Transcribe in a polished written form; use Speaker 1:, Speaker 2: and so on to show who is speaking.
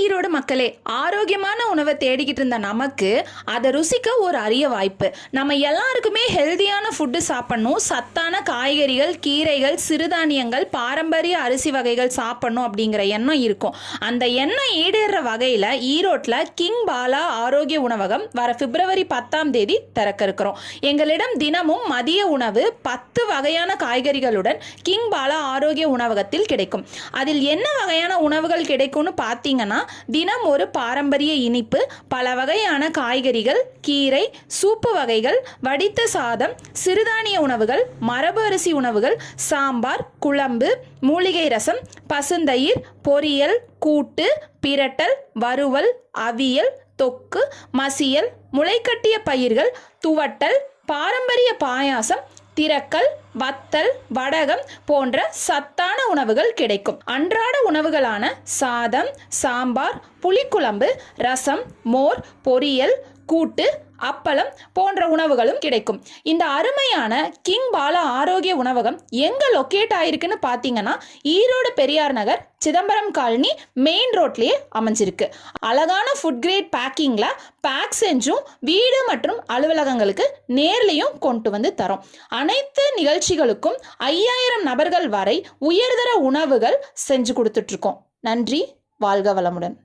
Speaker 1: ஈரோடு மக்களே, ஆரோக்கியமான உணவை தேடிக்கிட்டு இருந்த நமக்கு அதை ருசிக்க ஒரு அரிய வாய்ப்பு. நம்ம எல்லாருக்குமே ஹெல்தியான ஃபுட்டு சாப்பிடணும், சத்தான காய்கறிகள், கீரைகள், சிறுதானியங்கள், பாரம்பரிய அரிசி வகைகள் சாப்பிடணும் அப்படிங்கிற எண்ணம் இருக்கும். அந்த எண்ணம் ஈடேற வகையில் ஈரோட்டில் கிங் பாலா ஆரோக்கிய உணவகம் வர பிப்ரவரி 10 திறக்க இருக்கிறோம். எங்களிடம் தினமும் மதிய உணவு 10 வகையான காய்கறிகளுடன் கிங் பாலா ஆரோக்கிய உணவகத்தில் கிடைக்கும். அதில் என்ன வகையான உணவுகள் கிடைக்கும்னு பார்த்தீங்கன்னா, தினம் ஒரு பாரம்பரிய இனிப்பு, பல வகையான காய்கறிகள், கீரை, சூப்பு வகைகள், வடித்த சாதம், சிறுதானிய உணவுகள், மரபு அரிசி உணவுகள், சாம்பார், குழம்பு, மூலிகை ரசம், பசுந்தயிர், பொரியல், கூட்டு, பிரட்டல், வறுவல், அவியல், தொக்கு, மசியல், முளைக்கட்டிய பயிர்கள், துவட்டல், பாரம்பரிய பாயாசம், திரக்கல், வத்தல், வடகம் போன்ற சத்தான உணவுகள் கிடைக்கும். அன்றாட உணவுகளான சாதம், சாம்பார், புளிக்குழம்பு, ரசம், மோர், பொரியல், கூட்டு, அப்பளம் போன்ற உணவுகளும் கிடைக்கும். இந்த அருமையான கிங் பாலா ஆரோக்கிய உணவகம் எங்க லொக்கேட் ஆயிருக்குன்னு பார்த்தீங்கன்னா, ஈரோடு பெரியார் நகர், சிதம்பரம் காலனி மெயின் ரோட்லயே அமைஞ்சிருக்கு. அழகான ஃபுட் கிரேட் பேக்கிங்ல பேக் செஞ்சும் வீடு மற்றும் அலுவலகங்களுக்கு நேர்லையும் கொண்டு வந்து தரோம். அனைத்து நிகழ்ச்சிகளுக்கும் 5000 நபர்கள் வரை உயர்தர உணவுகள் செஞ்சு கொடுத்துட்டு இருக்கோம். நன்றி, வாழ்க வளமுடன்.